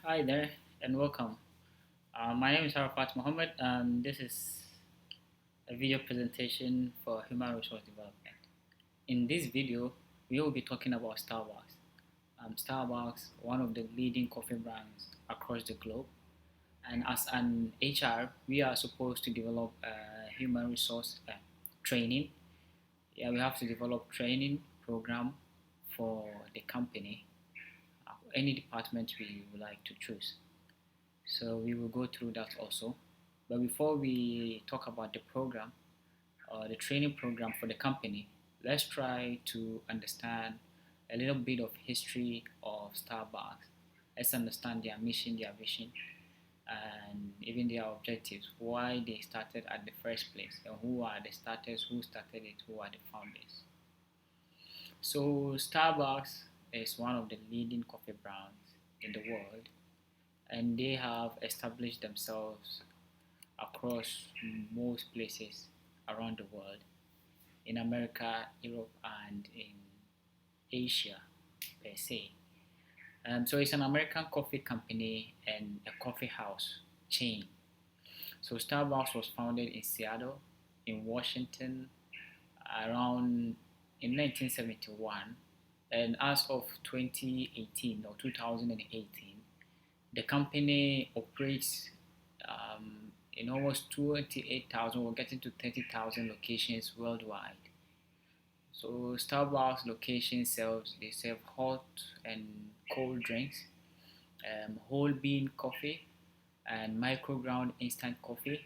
Hi there and welcome. My name is Arafat Mohammed and this is a video presentation for human resource development. In this video, we will be talking about Starbucks. Starbucks, one of the leading coffee brands across the globe, and as an HR, we are supposed to develop human resource training. Yeah, we have to develop training program for the company, any department we would like to choose. So we will go through that also. But before we talk about the program or the training program for the company, let's try to understand a little bit of history of Starbucks. Let's understand their mission, their vision, and even their objectives, why they started at the first place, and who are the starters, who started it, who are the founders. So Starbucks is one of the leading coffee brands in the world, and they have established themselves across most places around the world, in America, Europe, and in Asia per se. So it's an American coffee company and a coffee house chain. So Starbucks was founded in Seattle, in Washington, around in 1971, and as of 2018 or 2018, the company operates in almost 28,000, we're getting to 30,000 locations worldwide. So Starbucks locations they serve hot and cold drinks, whole bean coffee and micro ground instant coffee.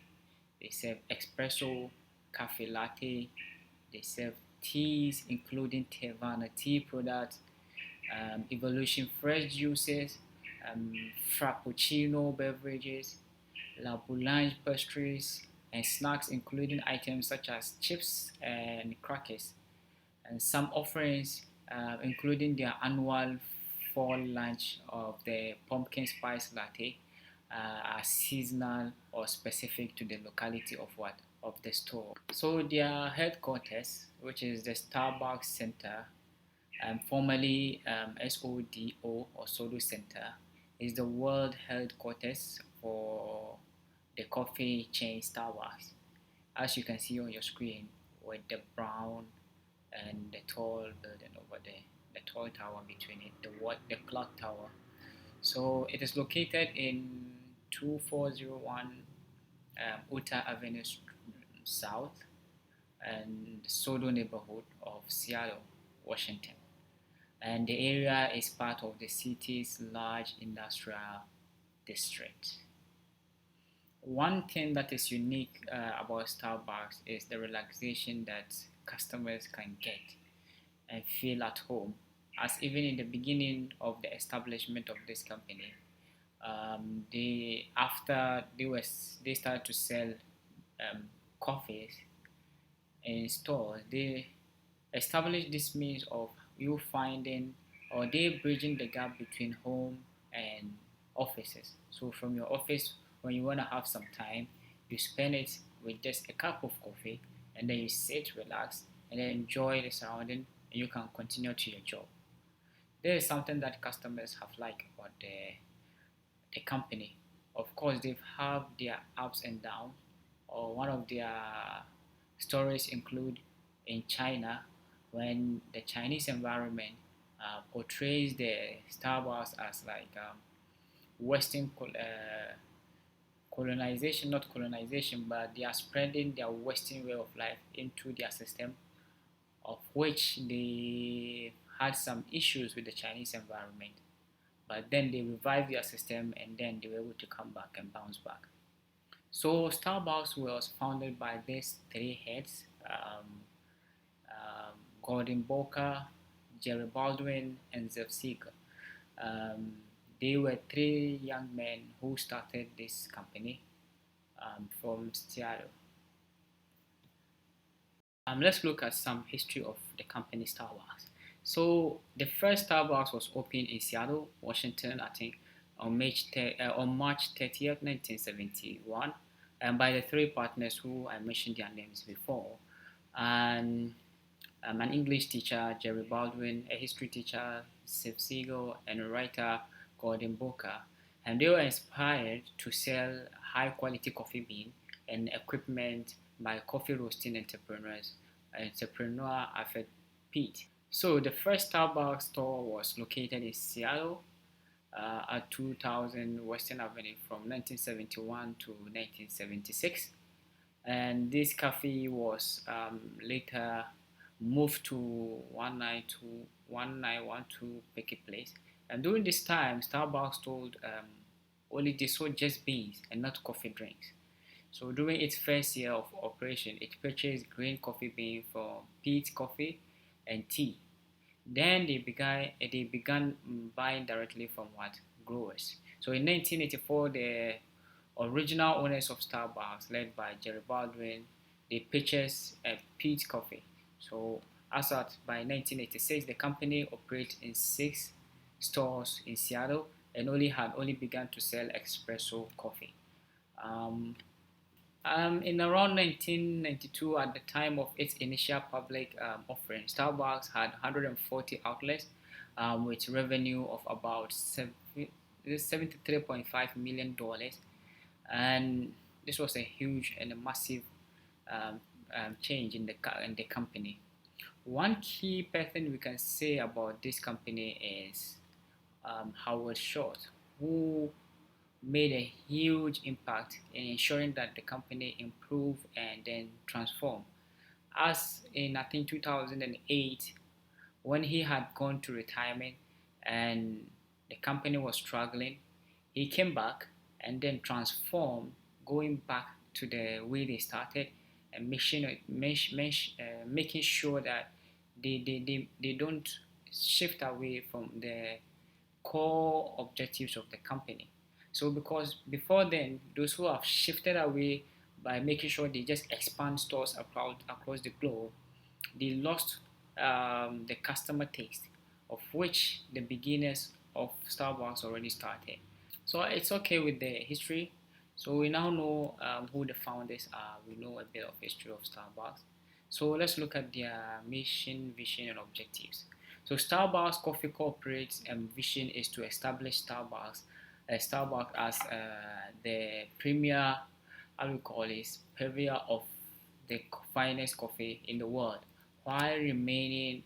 They serve espresso, cafe latte. They serve teas, including Tevana tea products, Evolution fresh juices, um, Frappuccino beverages, La Boulange pastries, and snacks, including items such as chips and crackers, and some offerings, including their annual fall lunch of the pumpkin spice latte, are seasonal or specific to the locality of what of the store. So their headquarters, which is the Starbucks Center, formerly SODO or Sodo Center, is the world headquarters for the coffee chain Starbucks. As you can see on your screen, with the brown and the tall building over there, the tall tower between it, the clock tower. So it is located in 2401 Utah Avenue South and Sodo neighborhood of Seattle, Washington. And the area is part of the city's large industrial district. One thing that is unique about Starbucks is the relaxation that customers can get and feel at home. As even in the beginning of the establishment of this company, they after they started to sell um, coffees in stores, they established this means of you finding or they bridging the gap between home and offices. So from your office, when you want to have some time, you spend it with just a cup of coffee, and then you sit, relax, and then enjoy the surrounding, and you can continue to your job. There is something that customers have liked about the company. Of course, they have their ups and downs, or one of their stories include in China when the Chinese environment portrays the Starbucks as like Western colonization, not colonization, but they are spreading their Western way of life into their system, of which they had some issues with the Chinese environment. But then they revived their system and then they were able to come back and bounce back. So Starbucks was founded by these three heads, Gordon Boker, Jerry Baldwin, and Zev Seeger. Um, they were three young men who started this company from Seattle. Let's look at some history of the company Starbucks. So the first Starbucks was opened in Seattle, Washington, I think, on March 30th, 1971, and by the three partners who I mentioned their names before, and an English teacher, Jerry Baldwin, a history teacher, Steve Siegel, and a writer, Gordon Booker. and they were inspired to sell high quality coffee bean and equipment by coffee roasting entrepreneur Alfred Pete. So the first Starbucks store was located in Seattle at 2000 Western Avenue from 1971 to 1976. And this cafe was later moved to 1912 Pickett Place. And during this time, Starbucks told only they sold just beans and not coffee drinks. So during its first year of operation, it purchased green coffee bean from Peet's Coffee and Tea. Then they began buying directly from what growers. So in 1984, the original owners of Starbucks, led by Jerry Baldwin, they purchased Peet's Coffee. So as at by 1986, the company operates in 6 stores in Seattle and only began to sell espresso coffee. Um, in around 1992, at the time of its initial public offering, Starbucks had 140 outlets with revenue of about $73.5 million dollars, and this was a huge and a massive um, change in the company. One key person we can say about this company is Howard Schultz, who made a huge impact in ensuring that the company improved and then transformed. As in, I think, 2008, when he had gone to retirement and the company was struggling, he came back and then transformed, going back to the way they started and making sure that they don't shift away from the core objectives of the company. So because before then, those who have shifted away by making sure they just expand stores across the globe, they lost the customer taste, of which the beginners of Starbucks already started. So it's okay with the history. So we now know who the founders are. We know a bit of history of Starbucks. So let's look at their mission, vision, and objectives. So Starbucks Coffee Corporate's vision is to establish Starbucks as the premier, how do we call this, purveyor of the finest coffee in the world, while remaining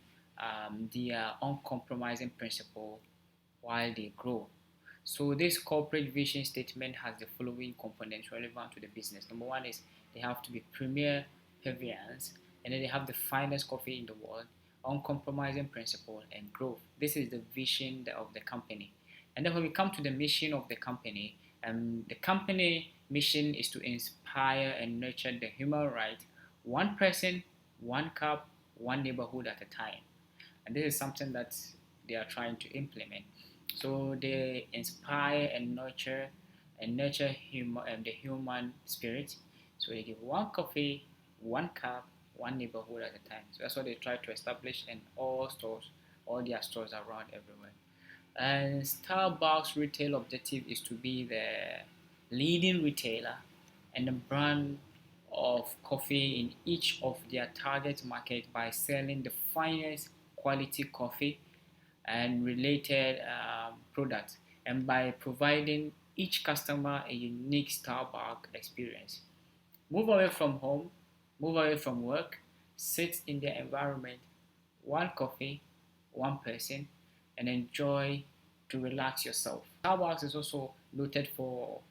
their uncompromising principle while they grow. So this corporate vision statement has the following components relevant to the business. Number one is they have to be premier pavilions, and then they have the finest coffee in the world, uncompromising principle, and growth. This is the vision of the company. And then when we come to the mission of the company mission is to inspire and nurture the human right, one person, one cup, one neighborhood at a time. And this is something that they are trying to implement. So they inspire and nurture the human spirit. So they give one coffee, one cup, one neighborhood at a time. So that's what they try to establish in all stores, all their stores around everywhere. And Starbucks retail objective is to be the leading retailer and the brand of coffee in each of their target market by selling the finest quality coffee and related products, and by providing each customer a unique Starbucks experience. Move away from home, move away from work, sit in their environment, one coffee, one person, and enjoy to relax yourself. Starbucks is also noted for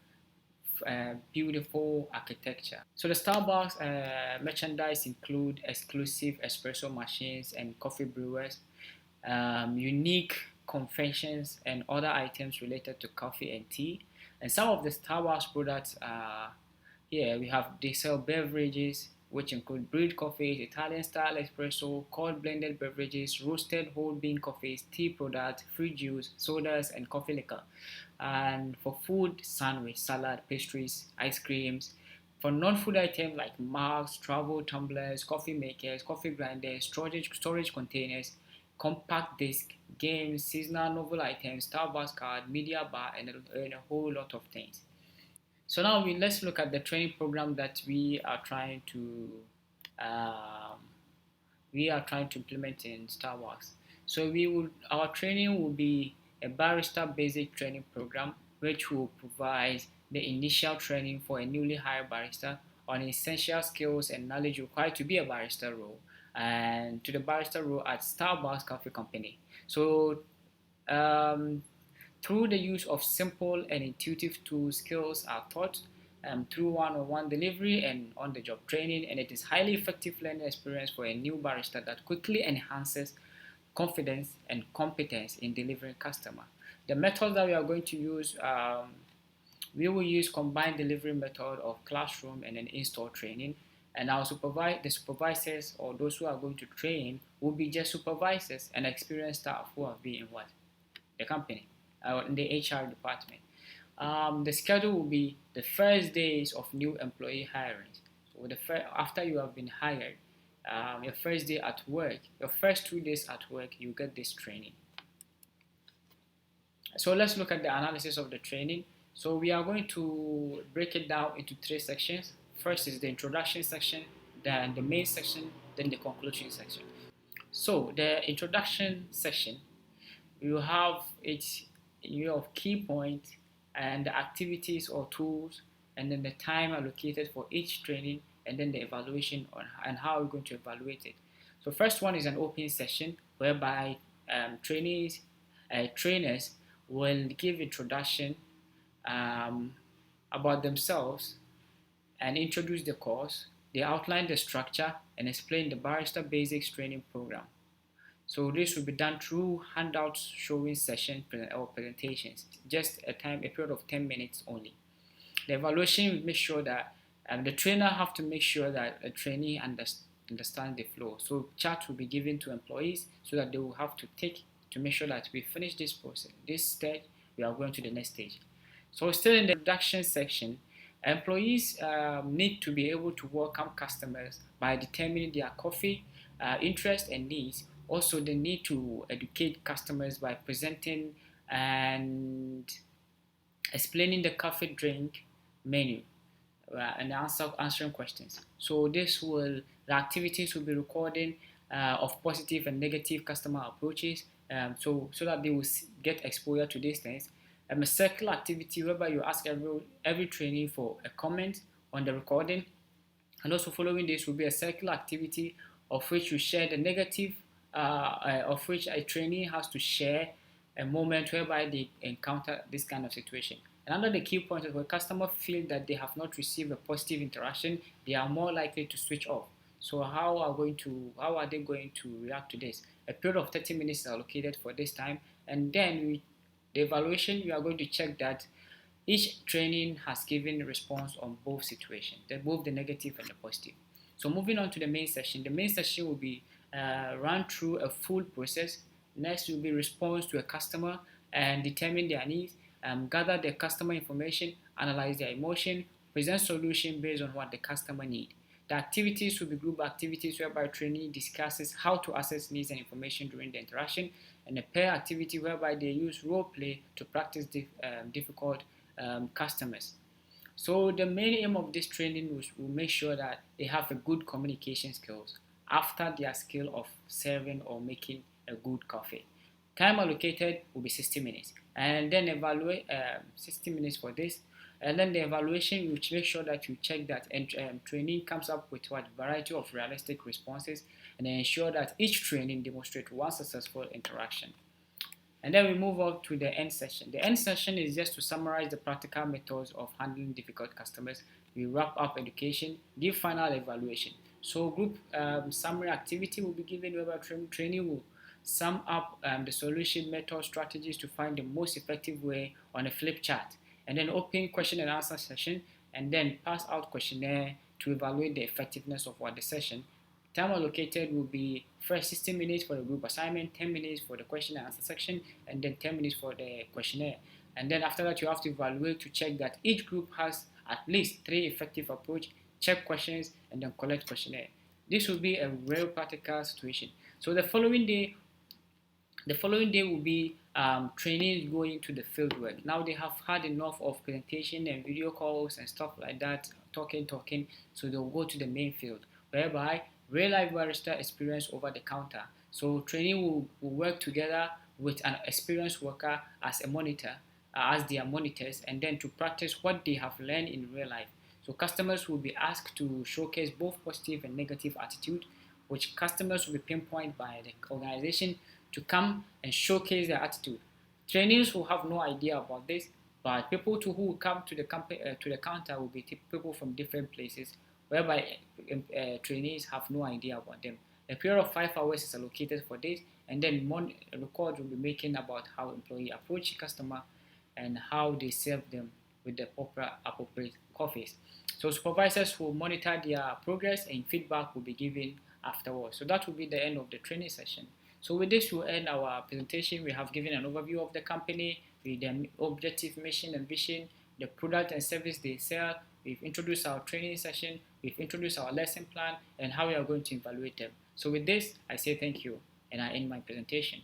beautiful architecture. So the Starbucks merchandise include exclusive espresso machines and coffee brewers, unique confections, and other items related to coffee and tea. And some of the Starbucks products are here. We have they sell beverages which include brewed coffees, Italian style espresso, cold blended beverages, roasted whole bean coffees, tea products, fruit juice, sodas, and coffee liquor. And for food, sandwich, salad, pastries, ice creams. For non-food items like mugs, travel tumblers, coffee makers, coffee grinders, storage containers, compact disc, games, seasonal novel items, Starbucks card, media bar, and a whole lot of things. So now let's look at the training program that um, we are trying to implement in Starbucks. So our training will be a barista basic training program, which will provide the initial training for a newly hired barista on essential skills and knowledge required to be a barista role and to the barista role at Starbucks Coffee Company. So um, through the use of simple and intuitive tools, skills are taught through one-on-one delivery and on-the-job training, and it is highly effective learning experience for a new barista that quickly enhances confidence and competence in delivering customer. The methods that we are going to use, we will use combined delivery method of classroom and an in-store training. And our the supervisors or those who are going to train will be just supervisors and experienced staff who have been in what? The company, in the HR department. The schedule will be the first days of new employee hiring. So after you have been hired, your first day at work, your first 2 days at work, you get this training. So let's look at the analysis of the training. So we are going to break it down into 3 sections. First is the introduction section, then the main section, then the conclusion section. So the introduction section, you have its of key points and the activities or tools, and then the time allocated for each training, and then the evaluation on and how we're going to evaluate it. So first one is an open session whereby trainers will give introduction about themselves and introduce the course. They outline the structure and explain the Barista Basics training program. So this will be done through handouts showing session or presentations, just a period of 10 minutes only. The evaluation will make sure that the trainer have to make sure that a trainee understands the flow. So charts will be given to employees so that they will have to take to make sure that we finish this process. This stage, we are going to the next stage. So still in the introduction section, employees need to be able to welcome customers by determining their coffee interest and needs. Also, they need to educate customers by presenting and explaining the coffee drink menu and answering questions. So the activities will be recording of positive and negative customer approaches, so that they will get exposure to these things. A circle activity whereby you ask every trainee for a comment on the recording, and also following this will be a circle activity of which you share the negative, of which a trainee has to share a moment whereby they encounter this kind of situation. And under the key point is when customers feel that they have not received a positive interaction, they are more likely to switch off. So how are they going to react to this? A period of 30 minutes is allocated for this time, and then the evaluation, we are going to check that each training has given a response on both situations, both the negative and the positive. So moving on to the main session. The main session will be run through a full process. Next will be response to a customer and determine their needs, gather the customer information, analyze their emotion, present solution based on what the customer needs. The activities will be group activities whereby trainee discusses how to access needs and information during the interaction, and a pair activity whereby they use role play to practice difficult customers. So the main aim of this training will make sure that they have a good communication skills after their skill of serving or making a good coffee. Time allocated will be 60 minutes, and then evaluate 60 minutes for this. And then the evaluation, which make sure that you check that training comes up with what variety of realistic responses, and then ensure that each training demonstrates one successful interaction. And then we move on to the end session. The end session is just to summarize the practical methods of handling difficult customers. We wrap up education, give final evaluation. So group summary activity will be given whereby training will sum up the solution method strategies to find the most effective way on a flip chart, and then open question and answer session, and then pass out questionnaire to evaluate the effectiveness of what the session. Time allocated will be first 60 minutes for the group assignment, 10 minutes for the question and answer section, and then 10 minutes for the questionnaire. And then after that, you have to evaluate to check that each group has at least 3 effective approach, check questions, and then collect questionnaire. This will be a real practical situation. So the following day will be trainees going to the field work. Now they have had enough of presentation and video calls and stuff like that, talking, so they'll go to the main field, whereby real life barista experience over the counter. So training will work together with an experienced worker as a monitor, as their monitors, and then to practice what they have learned in real life. So customers will be asked to showcase both positive and negative attitude, which customers will be pinpointed by the organization to come and showcase their attitude. Trainees will have no idea about this, but people who will come to the company to the counter will be people from different places, whereby trainees have no idea about them. A period of 5 hours is allocated for this, and then record will be making about how employee approach customer and how they serve them with the appropriate coffees. So supervisors will monitor their progress and feedback will be given afterwards. So that will be the end of the training session. So with this, we'll end our presentation. We have given an overview of the company, with their objective, mission, and vision, the product and service they sell. We've introduced our training session. We've introduced our lesson plan and how we are going to evaluate them. So with this, I say thank you and I end my presentation.